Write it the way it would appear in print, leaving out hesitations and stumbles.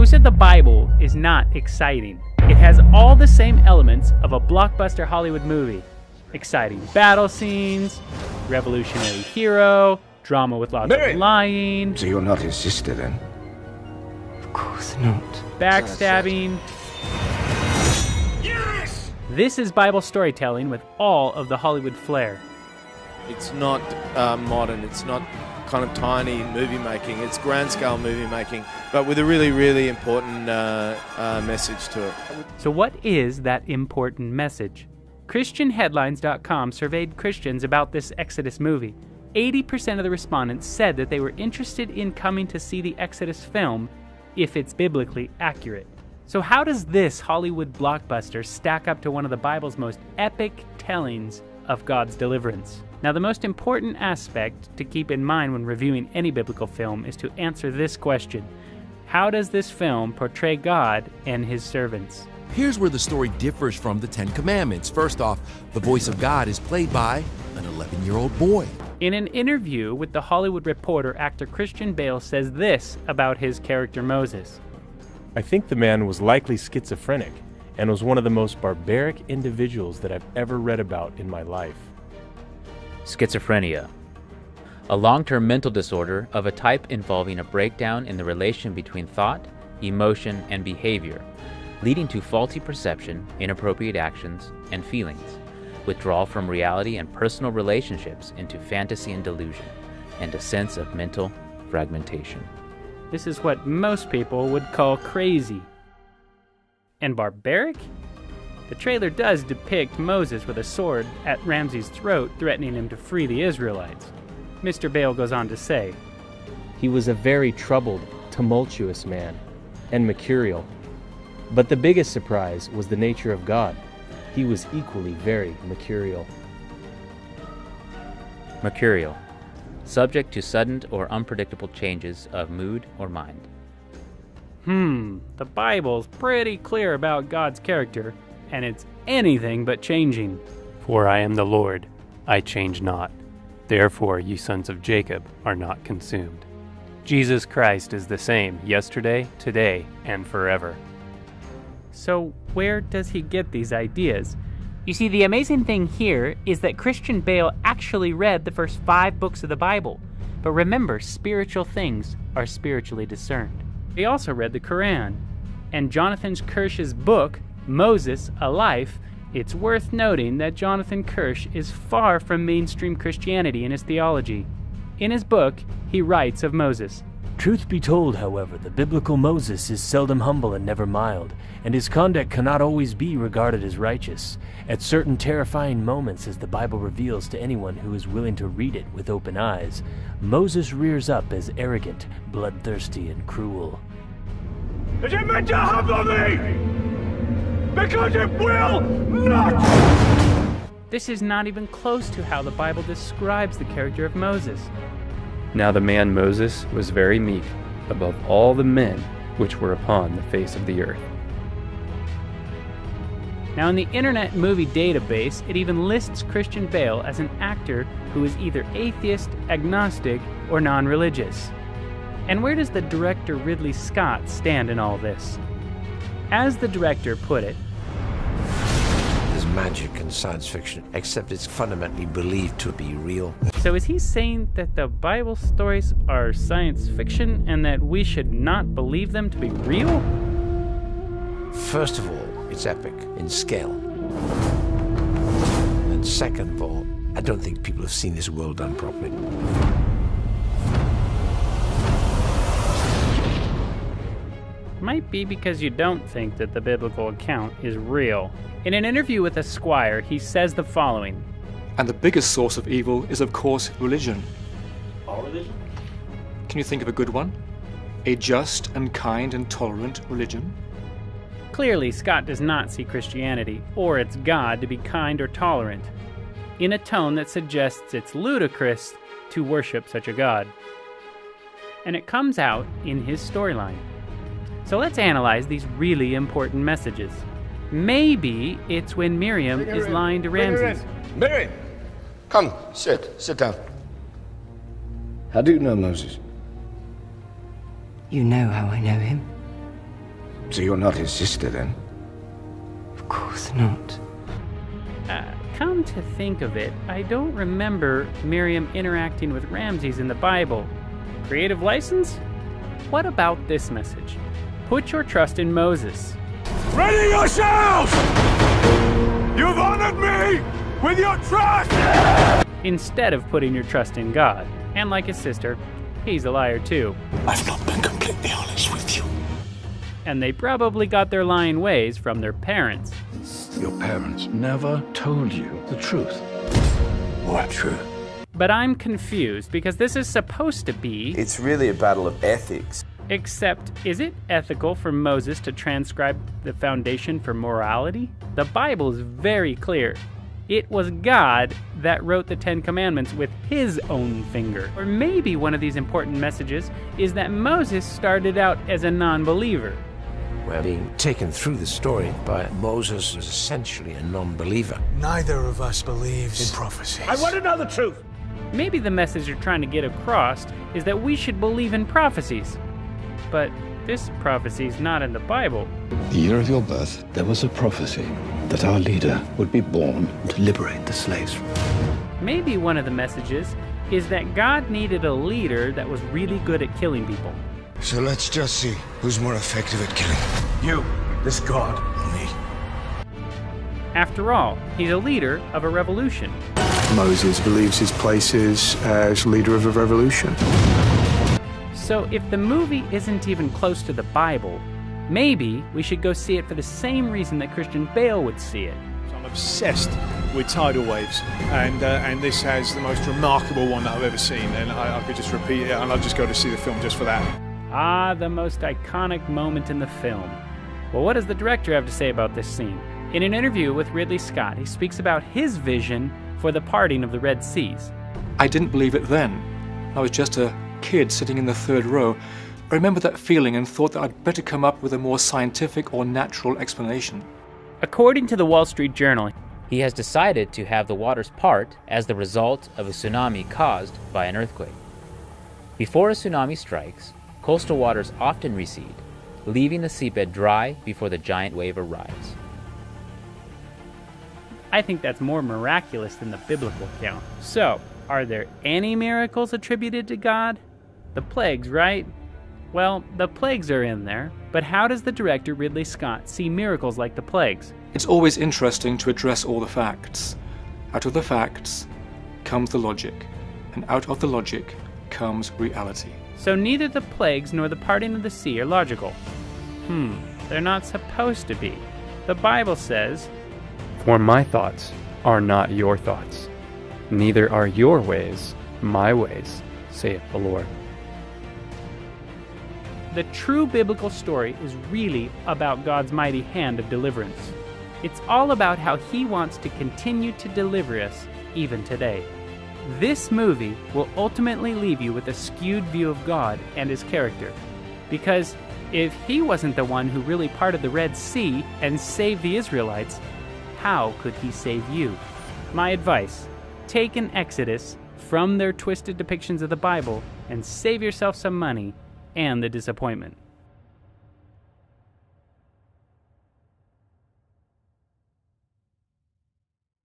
Most of the Bible is not exciting. It has all the same elements of a blockbuster Hollywood movie. Exciting battle scenes, revolutionary hero, drama with lots of lying. So you're not his sister then? Of course not. Backstabbing. Yes! This is Bible storytelling with all of the Hollywood flair. It's not modern, it's not kind of tiny movie making, it's grand scale movie making, but with a really, really important message to it. So what is that important message? ChristianHeadlines.com surveyed Christians about this Exodus movie. 80% of the respondents said that they were interested in coming to see the Exodus film if it's biblically accurate. So how does this Hollywood blockbuster stack up to one of the Bible's most epic tellings of God's deliverance? Now, the most important aspect to keep in mind when reviewing any biblical film is to answer this question. How does this film portray God and his servants? Here's where the story differs from the Ten Commandments. First off, the voice of God is played by an 11-year-old boy. In an interview with The Hollywood Reporter, actor Christian Bale says this about his character Moses. I think the man was likely schizophrenic and was one of the most barbaric individuals that I've ever read about in my life. Schizophrenia. A long-term mental disorder of a type involving a breakdown in the relation between thought, emotion, and behavior, leading to faulty perception, inappropriate actions, and feelings, withdrawal from reality and personal relationships into fantasy and delusion, and a sense of mental fragmentation. This is what most people would call crazy. And barbaric? The trailer does depict Moses with a sword at Ramses' throat, threatening him to free the Israelites. Mr. Bale goes on to say, He was a very troubled, tumultuous man, and mercurial. But the biggest surprise was the nature of God. He was equally very mercurial. Mercurial. Subject to sudden or unpredictable changes of mood or mind. The Bible's pretty clear about God's character, and it's anything but changing. For I am the Lord, I change not. Therefore, ye sons of Jacob are not consumed. Jesus Christ is the same yesterday, today, and forever. So where does he get these ideas? You see, the amazing thing here is that Christian Bale actually read the first 5 books of the Bible. But remember, spiritual things are spiritually discerned. He also read the Quran. And Jonathan Kirsch's book, Moses, A Life, it's worth noting that Jonathan Kirsch is far from mainstream Christianity in his theology. In his book, he writes of Moses. Truth be told, however, the biblical Moses is seldom humble and never mild, and his conduct cannot always be regarded as righteous. At certain terrifying moments, as the Bible reveals to anyone who is willing to read it with open eyes, Moses rears up as arrogant, bloodthirsty, and cruel. Is it meant to humble me? Because it will not! This is not even close to how the Bible describes the character of Moses. Now the man Moses was very meek above all the men which were upon the face of the earth. Now in the Internet Movie Database, it even lists Christian Bale as an actor who is either atheist, agnostic, or non-religious. And where does the director Ridley Scott stand in all this? As the director put it, There's magic in science fiction, except it's fundamentally believed to be real. So is he saying that the Bible stories are science fiction and that we should not believe them to be real? First of all, it's epic in scale. And second of all, I don't think people have seen this world done properly. Might be because you don't think that the biblical account is real. In an interview with Esquire, he says the following. And the biggest source of evil is, of course, religion. Our religion? Can you think of a good one? A just and kind and tolerant religion? Clearly, Scott does not see Christianity or its God to be kind or tolerant, in a tone that suggests it's ludicrous to worship such a God. And it comes out in his storyline. So let's analyze these really important messages. Maybe it's when Miriam is lying to Ramses. Miriam! Come, sit down. How do you know Moses? You know how I know him. So you're not his sister then? Of course not. Come to think of it, I don't remember Miriam interacting with Ramses in the Bible. Creative license? What about this message? Put your trust in Moses. Ready yourselves! You've honored me with your trust! Instead of putting your trust in God. And like his sister, he's a liar too. I've not been completely honest with you. And they probably got their lying ways from their parents. Your parents never told you the truth. What truth? But I'm confused because this is supposed to be... It's really a battle of ethics. Except, is it ethical for Moses to transcribe the foundation for morality? The Bible is very clear. It was God that wrote the Ten Commandments with his own finger. Or maybe one of these important messages is that Moses started out as a non-believer. We're being taken through the story by Moses was essentially a non-believer. Neither of us believes in prophecies. I want to know the truth! Maybe the message you're trying to get across is that we should believe in prophecies. But this prophecy is not in the Bible. The year of your birth, there was a prophecy that our leader would be born to liberate the slaves. Maybe one of the messages is that God needed a leader that was really good at killing people. So let's just see who's more effective at killing. You, this god, or me? After all, he's a leader of a revolution. Moses believes his place is as leader of a revolution. So if the movie isn't even close to the Bible, maybe we should go see it for the same reason that Christian Bale would see it. I'm obsessed with tidal waves, and this has the most remarkable one that I've ever seen, and I could just repeat it, and I'll just go to see the film just for that. Ah, the most iconic moment in the film. Well, what does the director have to say about this scene? In an interview with Ridley Scott, he speaks about his vision for the parting of the Red Seas. I didn't believe it then. I was just a kid sitting in the third row. I remember that feeling and thought that I'd better come up with a more scientific or natural explanation. According to the Wall Street Journal, he has decided to have the waters part as the result of a tsunami caused by an earthquake. Before a tsunami strikes, coastal waters often recede, leaving the seabed dry before the giant wave arrives. I think that's more miraculous than the biblical account. So, are there any miracles attributed to God? The plagues, right? Well, the plagues are in there, but how does the director Ridley Scott see miracles like the plagues? It's always interesting to address all the facts. Out of the facts comes the logic, and out of the logic comes reality. So neither the plagues nor the parting of the sea are logical. They're not supposed to be. The Bible says, "For my thoughts are not your thoughts, neither are your ways my ways, saith the Lord." The true biblical story is really about God's mighty hand of deliverance. It's all about how he wants to continue to deliver us even today. This movie will ultimately leave you with a skewed view of God and his character. Because if he wasn't the one who really parted the Red Sea and saved the Israelites, how could he save you? My advice, take an Exodus from their twisted depictions of the Bible and save yourself some money and the disappointment.